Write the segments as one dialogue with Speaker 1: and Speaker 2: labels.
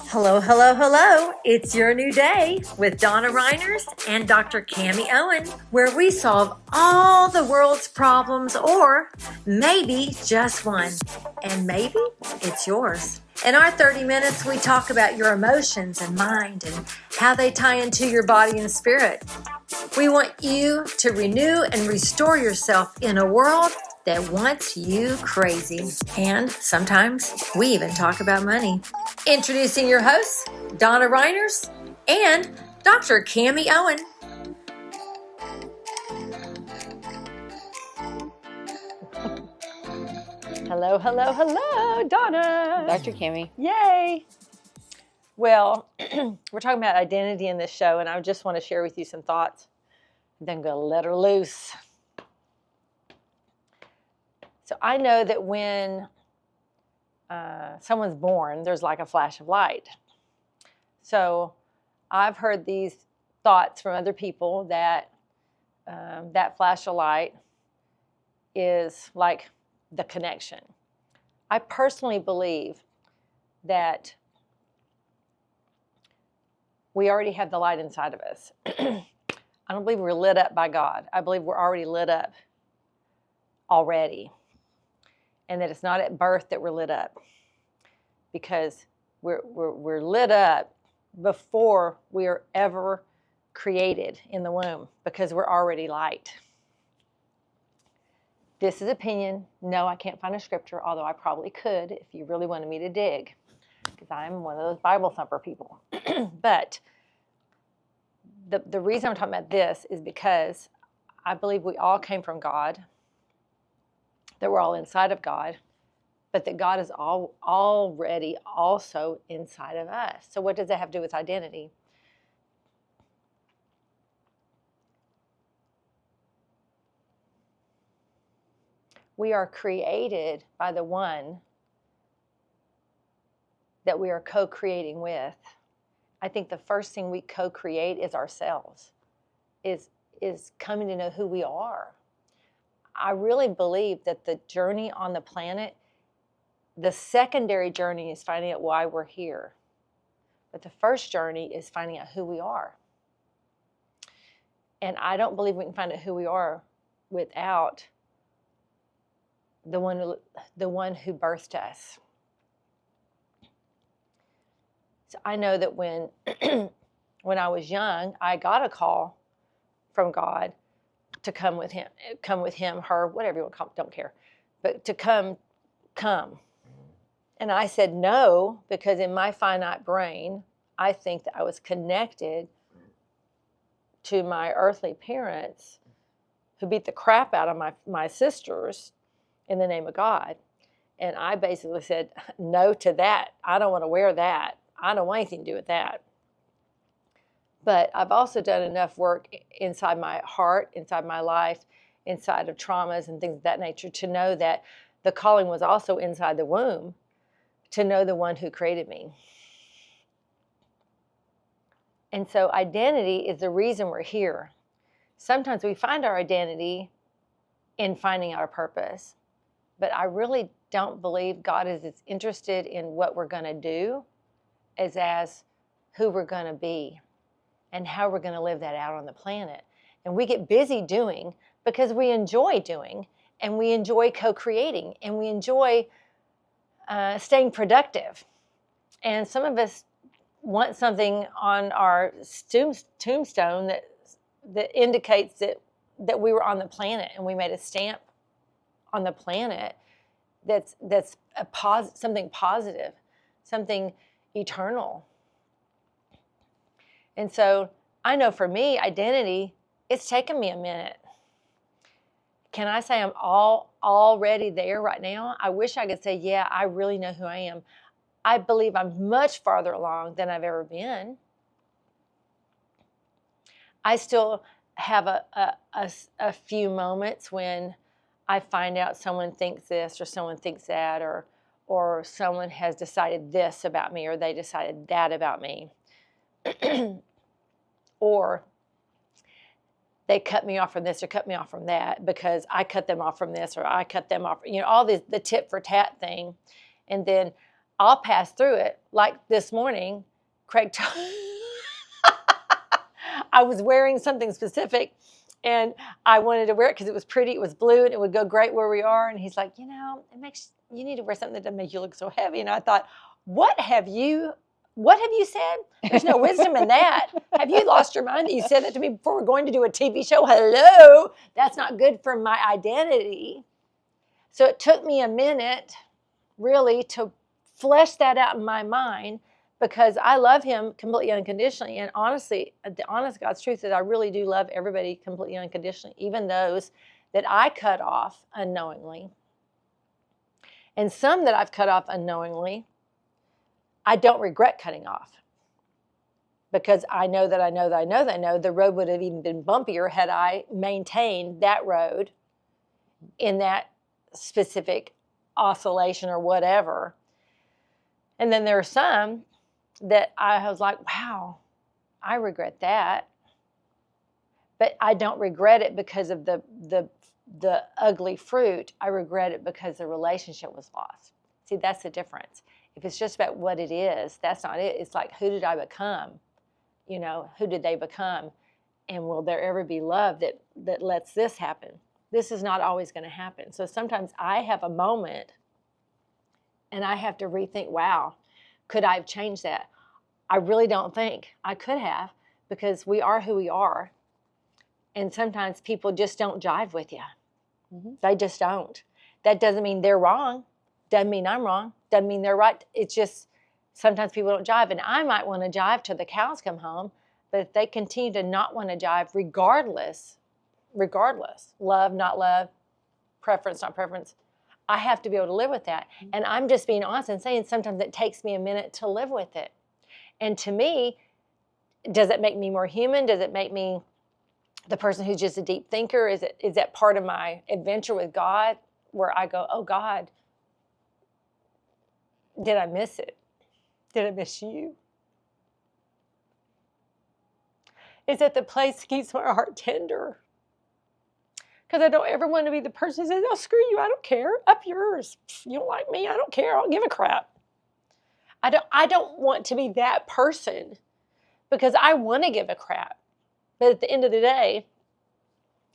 Speaker 1: Hello, hello, hello. It's your new day with Donna Reiners and Dr. Cami Owen, where we solve all the world's problems, or maybe just one. And maybe it's yours. In our 30 minutes, we talk about your emotions and mind and how they tie into your body and spirit. We want you to renew and restore yourself in a world that wants you crazy. And sometimes we even talk about money. Introducing your hosts, Donna Reiners and Dr. Cami Owen. Hello, hello, hello, Donna.
Speaker 2: Dr. Cami.
Speaker 1: Yay. Well, we're talking about identity in this show, and I just want to share with you some thoughts. Then I'm going to let her loose. So I know that when someone's born, there's like a flash of light. So I've heard these thoughts from other people that that flash of light is like the connection. I personally believe that we already have the light inside of us. I don't believe we're lit up by God. I believe we're already lit up already. And that it's not at birth that we're lit up, because we're lit up before we are ever created in the womb, because we're already light. This is opinion. No, I can't find a scripture, although I probably could if you really wanted me to dig, because I'm one of those Bible thumper people. But the reason I'm talking about this is because I believe we all came from God, that we're all inside of God, but that God is already also inside of us. So what does that have to do with identity? We are created by the one that we are co-creating with. I think the first thing we co-create is ourselves, is coming to know who we are. I really believe that the journey on the planet, the secondary journey is finding out why we're here. But the first journey is finding out who we are. And I don't believe we can find out who we are without the one who birthed us. So I know that when I was young, I got a call from God to come with him, her, whatever you want to call it, don't care, but to come. And I said no, because in my finite brain, I think that I was connected to my earthly parents who beat the crap out of my sisters in the name of God. And I basically said no to that. I don't want to wear that. I don't want anything to do with that. But I've also done enough work inside my heart, inside my life, inside of traumas and things of that nature, to know that the calling was also inside the womb, to know the one who created me. And so identity is the reason we're here. Sometimes we find our identity in finding our purpose, but I really don't believe God is as interested in what we're going to do as who we're going to be and how we're going to live that out on the planet. And we get busy doing because we enjoy doing, and we enjoy co-creating, and we enjoy staying productive. And some of us want something on our tombstone that indicates that we were on the planet and we made a stamp on the planet that's something positive, something eternal. And so I know for me, identity, it's taken me a minute. Can I say I'm already there right now? I wish I could say, yeah, I really know who I am. I believe I'm much farther along than I've ever been. I still have a few moments when I find out someone thinks this or someone thinks that, or someone has decided this about me, or they decided that about me. Or they cut me off from this or cut me off from that because I cut them off from this or I cut them off, all this, the tit for tat thing. And then I'll pass through it. Like this morning, Craig, I was wearing something specific, and I wanted to wear it because it was pretty. It was blue, and it would go great where we are. And he's like, you you need to wear something that doesn't make you look so heavy. And I thought, what have you said? There's no wisdom in that. Have you lost your mind that you said that to me before we're going to do a TV show? Hello, that's not good for my identity. So it took me a minute, really, to flesh that out in my mind, because I love him completely unconditionally. And honestly, the honest God's truth is I really do love everybody completely unconditionally, even those that I cut off unknowingly. And some that I've cut off unknowingly, I don't regret cutting off, because I know the road would have even been bumpier had I maintained that road in that specific oscillation or whatever. And then there are some that I was like, wow, I regret that. But I don't regret it because of the ugly fruit. I regret it because the relationship was lost. See, that's the difference. If it's just about what it is, that's not it. It's like, who did I become? Who did they become? And will there ever be love that lets this happen? This is not always going to happen. So sometimes I have a moment and I have to rethink, wow, could I have changed that? I really don't think I could have, because we are who we are. And sometimes people just don't jive with you. Mm-hmm. They just don't. That doesn't mean they're wrong. Doesn't mean I'm wrong. Doesn't mean they're right. It's just sometimes people don't jive. And I might want to jive till the cows come home. But if they continue to not want to jive, regardless, love, not love, preference, not preference, I have to be able to live with that. And I'm just being honest and saying sometimes it takes me a minute to live with it. And to me, does it make me more human? Does it make me the person who's just a deep thinker? Is that part of my adventure with God where I go, oh God, did I miss it? Did I miss you? Is it the place that keeps my heart tender? Because I don't ever want to be the person who says, oh, screw you, I don't care. Up yours. You don't like me, I don't care. I don't give a crap. I don't want to be that person, because I want to give a crap. But at the end of the day,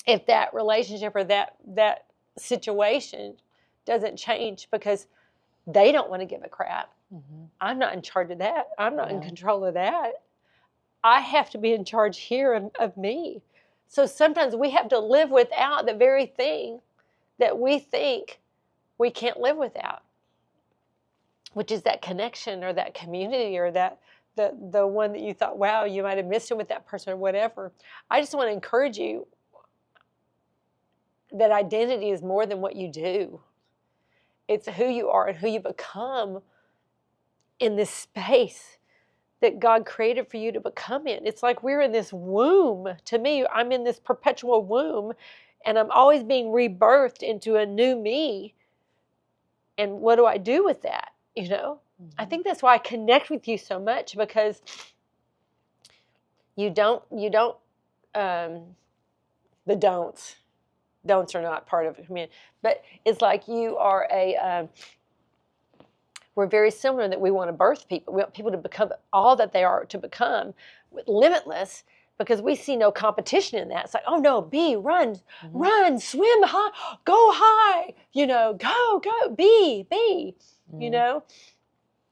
Speaker 1: if that relationship or that situation doesn't change because they don't want to give a crap, mm-hmm. I'm not in charge of that. I'm not in control of that. I have to be in charge here of me. So sometimes we have to live without the very thing that we think we can't live without, which is that connection or that community or that the one that you thought, wow, you might have missed it with that person or whatever. I just want to encourage you that identity is more than what you do. It's who you are and who you become in this space that God created for you to become in. It's like we're in this womb. To me, I'm in this perpetual womb, and I'm always being rebirthed into a new me. And what do I do with that? Mm-hmm. I think that's why I connect with you so much, because you don't, the don'ts are not part of it, but it's like you are we're very similar in that we want to birth people. We want people to become all that they are to become, limitless, because we see no competition in that. It's like, oh no, run, mm-hmm. run, swim high, go high, go, be, mm-hmm.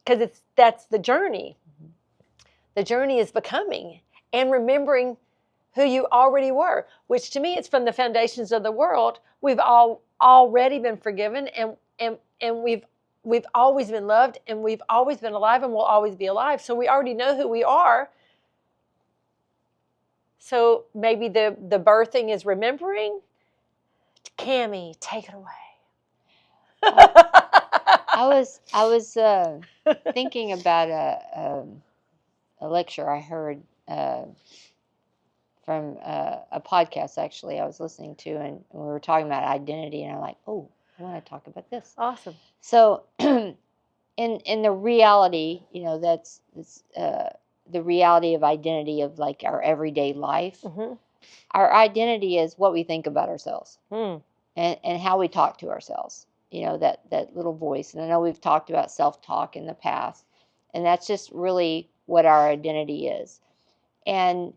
Speaker 1: Because that's the journey. Mm-hmm. The journey is becoming and remembering who you already were, which to me, it's from the foundations of the world. We've already been forgiven, and we've always been loved, and we've always been alive, and we'll always be alive. So we already know who we are. So maybe the birthing is remembering. Cammie, take it away.
Speaker 2: I was thinking about a lecture I heard from a podcast, actually, I was listening to, and we were talking about identity, and I'm like, oh, I want to talk about this.
Speaker 1: Awesome.
Speaker 2: So in the reality, that's the reality of identity of like our everyday life. Mm-hmm. Our identity is what we think about ourselves, and how we talk to ourselves. that little voice. And I know we've talked about self-talk in the past, and that's just really what our identity is. And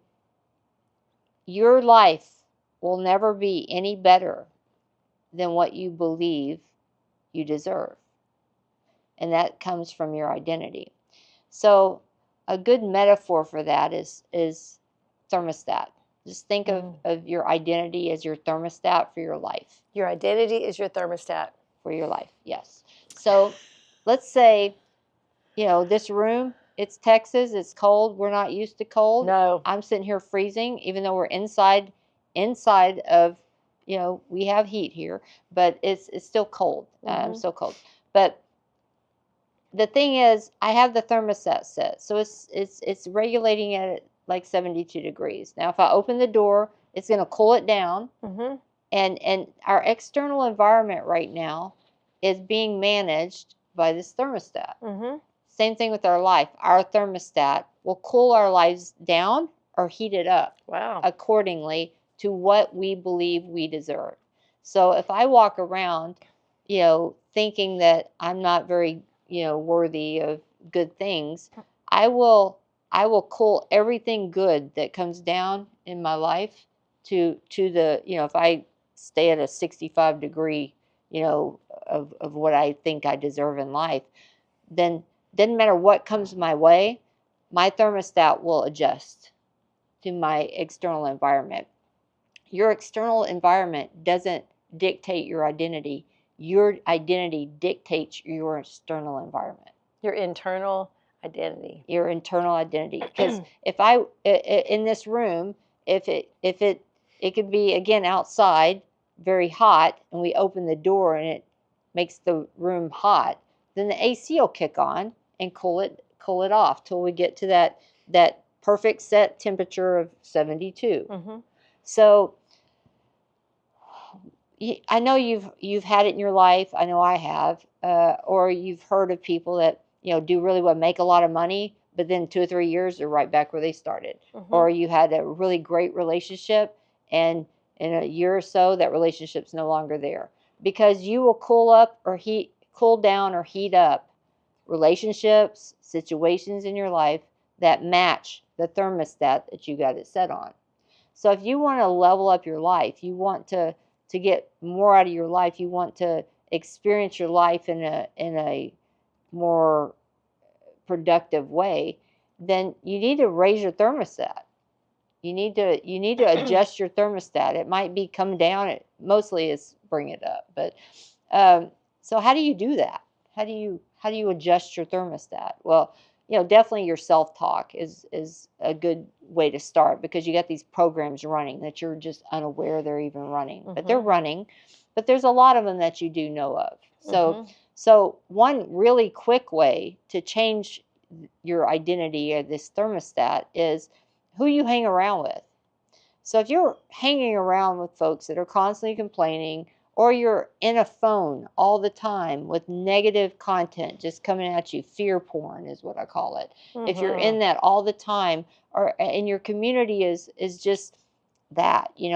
Speaker 2: your life will never be any better than what you believe you deserve. And that comes from your identity. So a good metaphor for that is thermostat. Just think of your identity as your thermostat for your life.
Speaker 1: Your identity is your thermostat.
Speaker 2: For your life, yes. So let's say, this room, it's Texas, it's cold. We're not used to cold.
Speaker 1: No.
Speaker 2: I'm sitting here freezing, even though we're inside of, we have heat here, but it's still cold. I'm still cold. But the thing is, I have the thermostat set, so it's regulating at like 72 degrees. Now, if I open the door, it's going to cool it down. And our external environment right now is being managed by this thermostat. Same thing with our life. Our thermostat will cool our lives down or heat it up.
Speaker 1: Wow.
Speaker 2: Accordingly to what we believe we deserve. So if I walk around, thinking that I'm not very, worthy of good things, I will cool everything good that comes down in my life to the, if I stay at a 65 degree, of what I think I deserve in life, then doesn't matter what comes my way, my thermostat will adjust to my external environment. Your external environment doesn't dictate your identity. Your identity dictates your external environment.
Speaker 1: Your internal identity.
Speaker 2: Your internal identity. Because if I in this room, if it could be again outside, very hot, and we open the door and it makes the room hot, then the AC will kick on and cool it off till we get to that perfect set temperature of 72. So I know you've had it in your life. I know I have, or you've heard of people that do really well, make a lot of money, but then 2 or 3 years they're right back where they started. Or you had a really great relationship, and in a year or so that relationship's no longer there, because you will cool down or heat up relationships, situations in your life that match the thermostat that you got it set on. So if you want to level up your life, you want to get more out of your life, you want to experience your life in a more productive way, then you need to raise your thermostat. You need to adjust your thermostat. It might be come down. It mostly is bring it up. But so how do you do that? How do you adjust your thermostat? Well, definitely your self-talk is a good way to start, because you got these programs running that you're just unaware they're even running. But they're running. But there's a lot of them that you do know of. So one really quick way to change your identity or this thermostat is who you hang around with. So if you're hanging around with folks that are constantly complaining, or you're in a phone all the time with negative content just coming at you, fear porn is what I call it. If you're in that all the time, or in your community is just that, you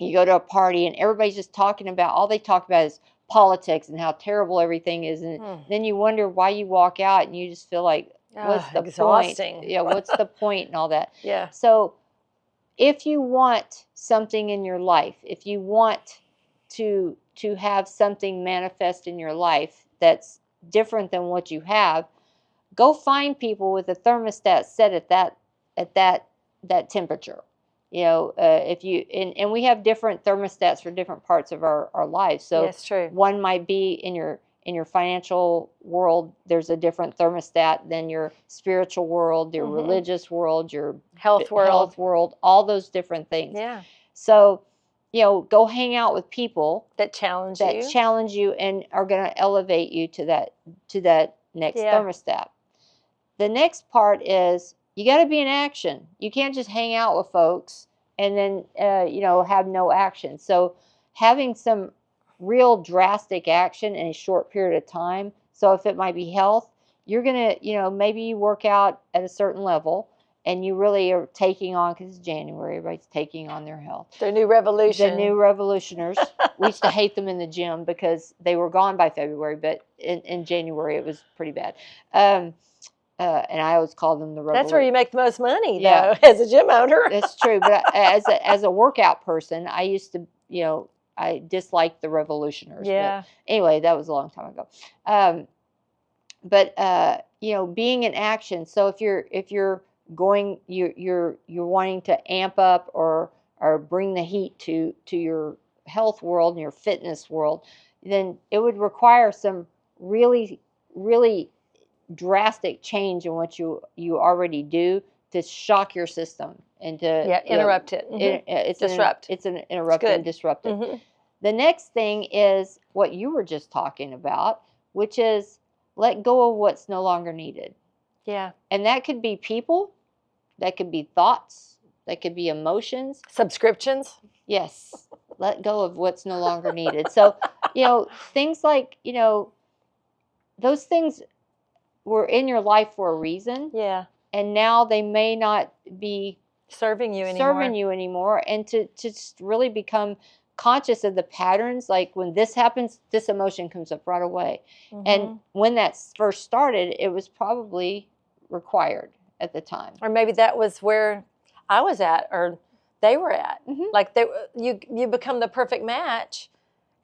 Speaker 2: go to a party and everybody's just talking about, all they talk about is politics and how terrible everything is. And then you wonder why you walk out and you just feel like, what's the
Speaker 1: exhausting
Speaker 2: point? Yeah, what's the point and all that?
Speaker 1: Yeah.
Speaker 2: So if you want something in your life, if you want to have something manifest in your life that's different than what you have, go find people with a thermostat set at that temperature. If you and we have different thermostats for different parts of our lives. So
Speaker 1: yes, true.
Speaker 2: One might be in your financial world, there's a different thermostat than your spiritual world, your religious world, your
Speaker 1: health world,
Speaker 2: all those different things.
Speaker 1: Yeah.
Speaker 2: So, go hang out with people
Speaker 1: that challenge
Speaker 2: you and are going to elevate you to that next thermostat. The next part is you got to be in action. You can't just hang out with folks and then have no action. So having some real drastic action in a short period of time. So if it might be health, you're going to, maybe you work out at a certain level and you really are taking on, because it's January, everybody's taking on their health.
Speaker 1: The new revolution.
Speaker 2: The new revolutioners. We used to hate them in the gym because they were gone by February, but in January it was pretty bad. And I always called them the revolution.
Speaker 1: That's where you make the most money, though,
Speaker 2: Yeah.
Speaker 1: as a gym owner.
Speaker 2: That's true. But as a workout person, I used to, I disliked the revolutioners.
Speaker 1: Yeah.
Speaker 2: But anyway, that was a long time ago. Being in action. So if you're going, you're wanting to amp up or bring the heat to your health world and your fitness world, then it would require some really, really drastic change in what you already do to shock your system and to
Speaker 1: interrupt it. Mm-hmm.
Speaker 2: It's
Speaker 1: disrupt.
Speaker 2: It's an interrupt and disrupt it.
Speaker 1: Mm-hmm.
Speaker 2: The next thing is what you were just talking about, which is let go of what's no longer needed.
Speaker 1: Yeah.
Speaker 2: And that could be people, that could be thoughts, that could be emotions.
Speaker 1: Subscriptions.
Speaker 2: Yes. Let go of what's no longer needed. So, things like, those things were in your life for a reason.
Speaker 1: Yeah.
Speaker 2: And now they may not be
Speaker 1: serving you anymore.
Speaker 2: And to just really become conscious of the patterns, like when this happens, this emotion comes up right away. Mm-hmm. And when that first started, it was probably required at the time.
Speaker 1: Or maybe that was where I was at, or they were at. Mm-hmm. Like you become the perfect match,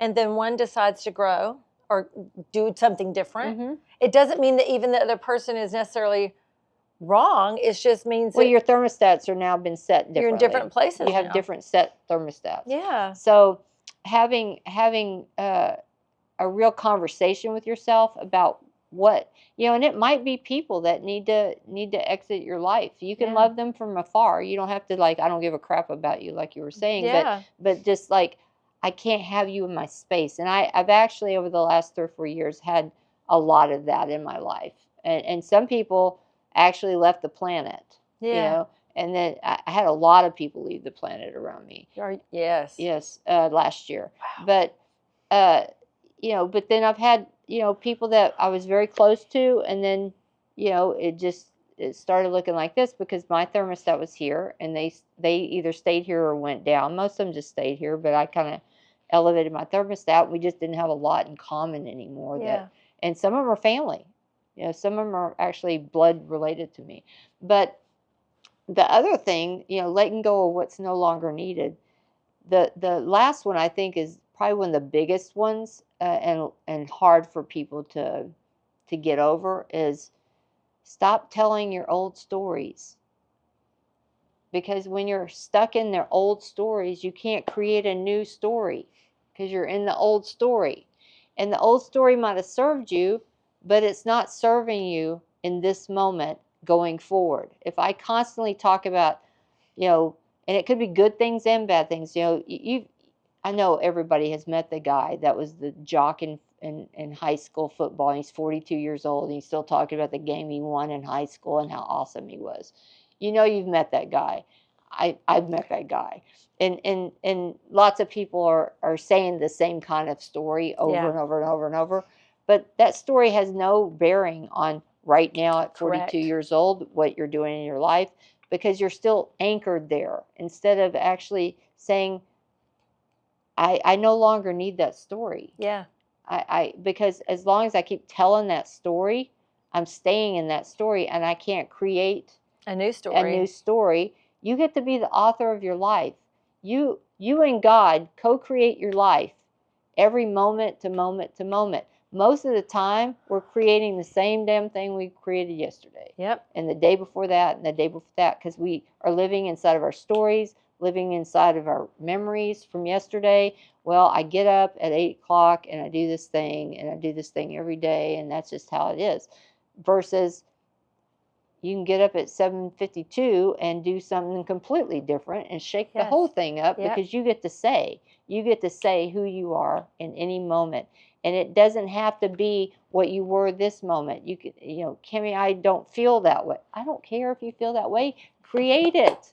Speaker 1: and then one decides to grow or do something different. Mm-hmm. It doesn't mean that even the other person is necessarily wrong. It just means
Speaker 2: your thermostats are now been set differently.
Speaker 1: You're in different places.
Speaker 2: You have different set thermostats.
Speaker 1: Yeah.
Speaker 2: So having a real conversation with yourself about what, and it might be people that need to exit your life. You can love them from afar. You don't have to, like, I don't give a crap about you, like you were saying.
Speaker 1: Yeah.
Speaker 2: But just like, I can't have you in my space. And I've actually over the last 3 or 4 years had a lot of that in my life. And some people actually left the planet.
Speaker 1: Yeah.
Speaker 2: And then I had a lot of people leave the planet around me.
Speaker 1: Yes.
Speaker 2: Yes, last year.
Speaker 1: Wow.
Speaker 2: But but then I've had, people that I was very close to, and then, it started looking like this because my thermostat was here, and they either stayed here or went down. Most of them just stayed here, but I kind of elevated my thermostat. We just didn't have a lot in common anymore.
Speaker 1: Yeah.
Speaker 2: And some of them are family. Some of them are actually blood related to me. But the other thing, letting go of what's no longer needed. The last one I think is probably one of the biggest ones, and hard for people to get over, is stop telling your old stories. Because when you're stuck in their old stories, you can't create a new story because you're in the old story. And the old story might have served you, but it's not serving you in this moment going forward. If I constantly talk about, and it could be good things and bad things, I know everybody has met the guy that was the jock in high school football. And he's 42 years old, and he's still talking about the game he won in high school and how awesome he was. You've met that guy. I've met that guy. And lots of people are saying the same kind of story over and over and over and over. But that story has no bearing on right now at 42
Speaker 1: Correct.
Speaker 2: years old, what you're doing in your life, because you're still anchored there. Instead of actually saying, I no longer need that story.
Speaker 1: Yeah.
Speaker 2: Because as long as I keep telling that story, I'm staying in that story, and I can't create
Speaker 1: a new story.
Speaker 2: You get to be the author of your life. You and God co-create your life every moment to moment to moment. Most of the time, we're creating the same damn thing we created yesterday.
Speaker 1: Yep.
Speaker 2: And the day before that, and the day before that, because we are living inside of our stories, living inside of our memories from yesterday. Well, I get up at 8 o'clock and I do this thing, and I do this thing every day, and that's just how it is. Versus you can get up at 7:52 and do something completely different and shake the whole thing up, because you get to say who you are in any moment. And it doesn't have to be what you were this moment. You could, Kimmy, I don't feel that way. I don't care if you feel that way. Create it,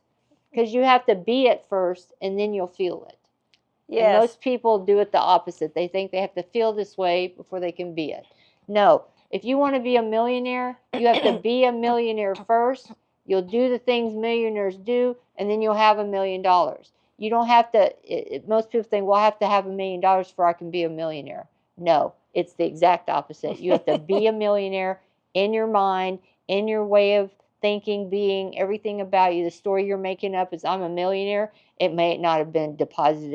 Speaker 2: because you have to be it first, and then you'll feel it. Yes. And most people do it the opposite. They think they have to feel this way before they can be it. No. If you want to be a millionaire, you have to be a millionaire first, You'll do the things millionaires do, and then you'll have $1 million. You don't have to, most people think, well, I have to have $1 million before I can be a millionaire. No, it's the exact opposite. You have to be a millionaire in your mind, in your way of thinking, being, everything about you. The story you're making up is, I'm a millionaire. It may not have been deposited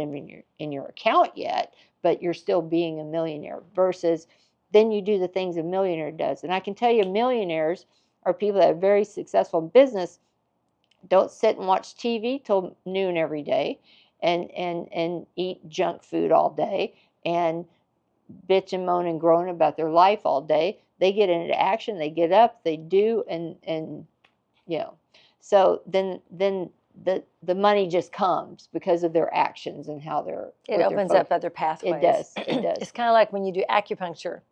Speaker 2: in your account yet, but you're still being a millionaire, versus then you do the things a millionaire does. And I can tell you, millionaires are people that are very successful in business, don't sit and watch TV till noon every day and eat junk food all day and bitch and moan and groan about their life all day. They get into action, they get up, they do, and so then the money just comes because of their actions and how they're.
Speaker 1: It opens up other pathways.
Speaker 2: It does. It does.
Speaker 1: It's kind of like when you do acupuncture.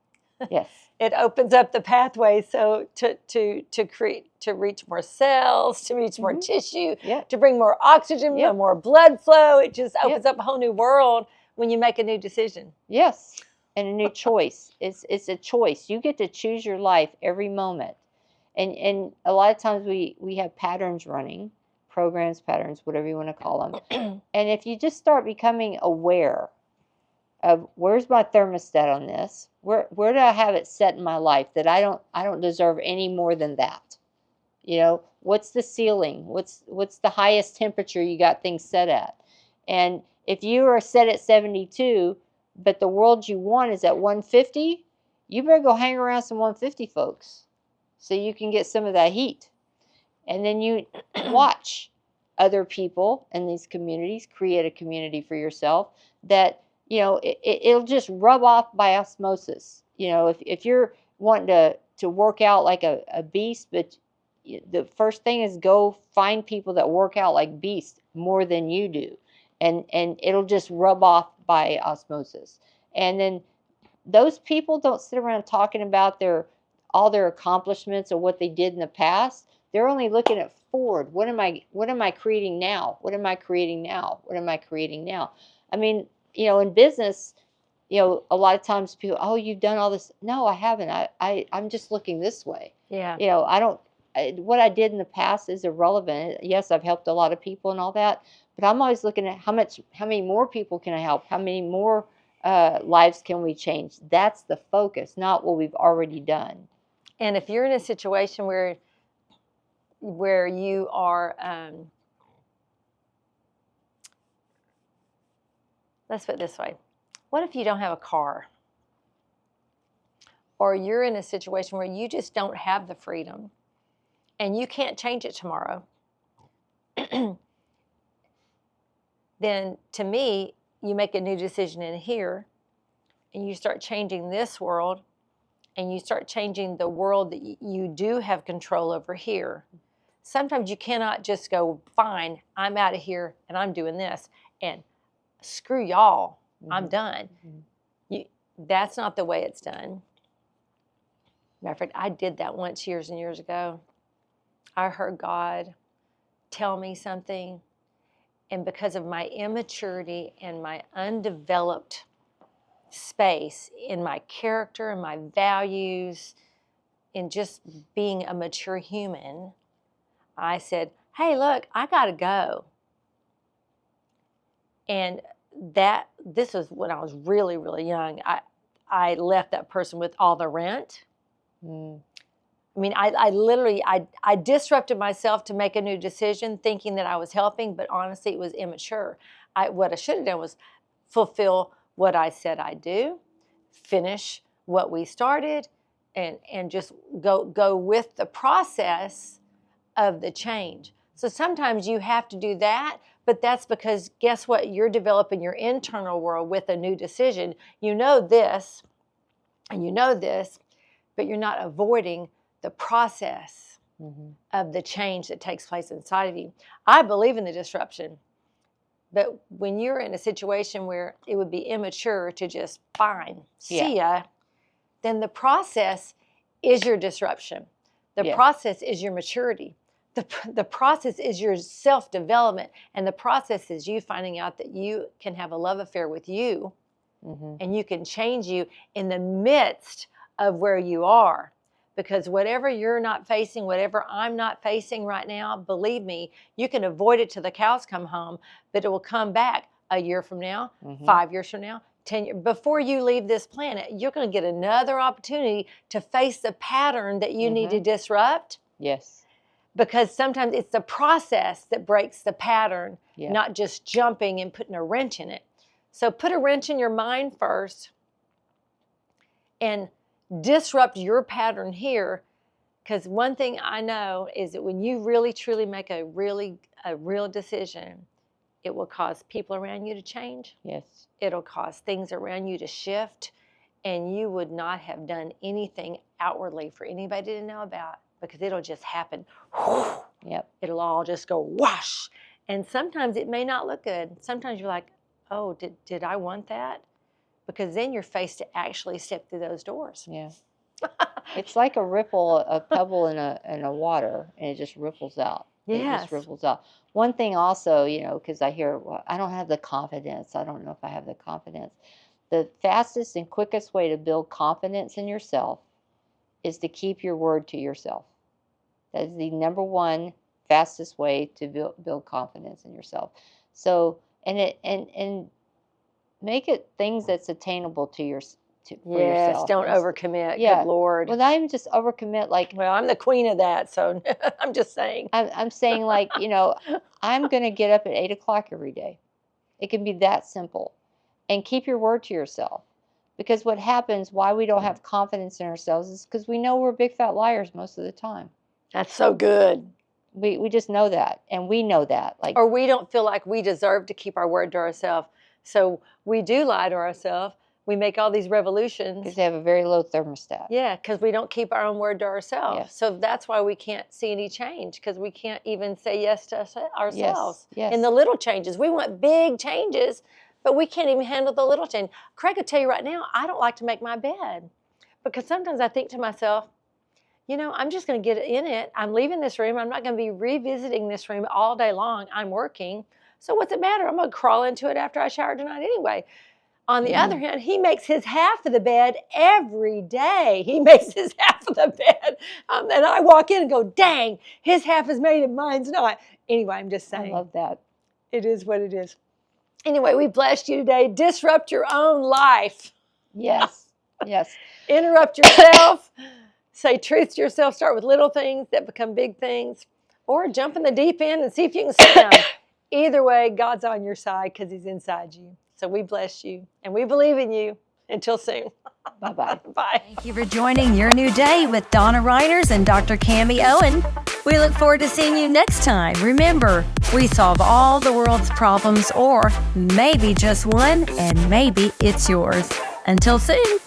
Speaker 2: Yes.
Speaker 1: It opens up the pathway so to reach more cells, to reach more tissue, to bring more oxygen, more blood flow. It just opens up a whole new world when you make a new decision.
Speaker 2: Yes, and a new choice. It's a choice. You get to choose your life every moment. And a lot of times we have patterns running, programs, patterns, whatever you want to call them. And if you just start becoming aware of, where's my thermostat on this? Where do I have it set in my life that I don't deserve any more than that? What's the ceiling? What's the highest temperature you got things set at? And if you are set at 72, but the world you want is at 150, you better go hang around some 150 folks so you can get some of that heat. And then you watch other people in these communities, create a community for yourself that, it'll just rub off by osmosis. If you're wanting to work out like a beast, but the first thing is go find people that work out like beasts more than you do. And it'll just rub off by osmosis. And then those people don't sit around talking about all their accomplishments or what they did in the past. They're only looking at forward. What am I creating now? What am I creating now? What am I creating now? I mean, in business, a lot of times people, oh, you've done all this. No, I haven't. I'm just looking this way.
Speaker 1: Yeah.
Speaker 2: What I did in the past is irrelevant. Yes, I've helped a lot of people and all that, but I'm always looking at how many more people can I help? How many more lives can we change? That's the focus, not what we've already done.
Speaker 1: And if you're in a situation where you are, let's put it this way. What if you don't have a car? Or you're in a situation where you just don't have the freedom and you can't change it tomorrow? Then to me, you make a new decision in here and you start changing this world and you start changing the world that you do have control over here. Sometimes you cannot just go, fine, I'm out of here and I'm doing this, and screw y'all, I'm done. That's not the way it's done. Matter of fact, I did that once years and years ago. I heard God tell me something, and because of my immaturity and my undeveloped space in my character and my values, in just being a mature human, I said, hey, look, I got to go. And this was when I was really, really young. I left that person with all the rent. I mean, I literally disrupted myself to make a new decision thinking that I was helping, but honestly, it was immature. What I should have done was fulfill what I said I'd do, finish what we started, and just go with the process of the change. So sometimes you have to do that, but that's because guess what? You're developing your internal world with a new decision. You know this, and you know this, but you're not avoiding the process of the change that takes place inside of you. I believe in the disruption, but when you're in a situation where it would be immature to just fine, see ya, then the process is your disruption. The process is your maturity. The process is your self-development, and the process is you finding out that you can have a love affair with you, and you can change you in the midst of where you are. Because whatever you're not facing, whatever I'm not facing right now, believe me, you can avoid it till the cows come home, but it will come back a year from now, 5 years from now, 10 years. Before you leave this planet, you're going to get another opportunity to face the pattern that you need to disrupt.
Speaker 2: Yes.
Speaker 1: Because sometimes it's the process that breaks the pattern, not just jumping and putting a wrench in it. So put a wrench in your mind first and disrupt your pattern here. Because one thing I know is that when you really, truly make a real decision, it will cause people around you to change.
Speaker 2: Yes.
Speaker 1: It'll cause things around you to shift. And you would not have done anything outwardly for anybody to know about, because it'll just happen.
Speaker 2: Yep.
Speaker 1: It'll all just go whoosh. And sometimes it may not look good. Sometimes you're like, oh, did I want that? Because then you're faced to actually step through those doors.
Speaker 2: Yeah. It's like a ripple, a pebble in a water, and it just ripples out.
Speaker 1: Yes.
Speaker 2: It just ripples out. One thing also, because I hear, well, I don't have the confidence. I don't know if I have the confidence. The fastest and quickest way to build confidence in yourself is to keep your word to yourself. That is the number one fastest way to build confidence in yourself. So, and make it things that's attainable for yourself.
Speaker 1: Yes, don't overcommit. Good Lord.
Speaker 2: Well, not even just overcommit. Like,
Speaker 1: well, I'm the queen of that, so I'm just saying.
Speaker 2: I'm saying, like, I'm going to get up at 8 o'clock every day. It can be that simple. And keep your word to yourself. Because what happens, why we don't have confidence in ourselves, is because we know we're big fat liars most of the time.
Speaker 1: That's so good.
Speaker 2: We just know that, and we know that. Or
Speaker 1: we don't feel like we deserve to keep our word to ourselves. So we do lie to ourselves. We make all these revolutions.
Speaker 2: Because they have a very low thermostat.
Speaker 1: Yeah, because we don't keep our own word to ourselves.
Speaker 2: Yes.
Speaker 1: So that's why we can't see any change, because we can't even say yes to ourselves.
Speaker 2: Yes.
Speaker 1: In the little changes. We want big changes, but we can't even handle the little change. Craig will tell you right now, I don't like to make my bed, because sometimes I think to myself, I'm just going to get in it. I'm leaving this room. I'm not going to be revisiting this room all day long. I'm working. So what's it matter? I'm going to crawl into it after I shower tonight anyway. On the other hand, he makes his half of the bed every day. He makes his half of the bed. And I walk in and go, dang, his half is made and mine's not. Anyway, I'm just saying.
Speaker 2: I love that.
Speaker 1: It is what it is. Anyway, we blessed you today. Disrupt your own life.
Speaker 2: Yes. Yes.
Speaker 1: Interrupt yourself. Say truth to yourself. Start with little things that become big things. Or jump in the deep end and see if you can swim. Either way, God's on your side because he's inside you. So we bless you and we believe in you. Until soon.
Speaker 2: Bye-bye.
Speaker 1: Bye.
Speaker 3: Thank you for joining Your New Day with Donna Reiners and Dr. Cammie Owen. We look forward to seeing you next time. Remember, we solve all the world's problems, or maybe just one, and maybe it's yours. Until soon.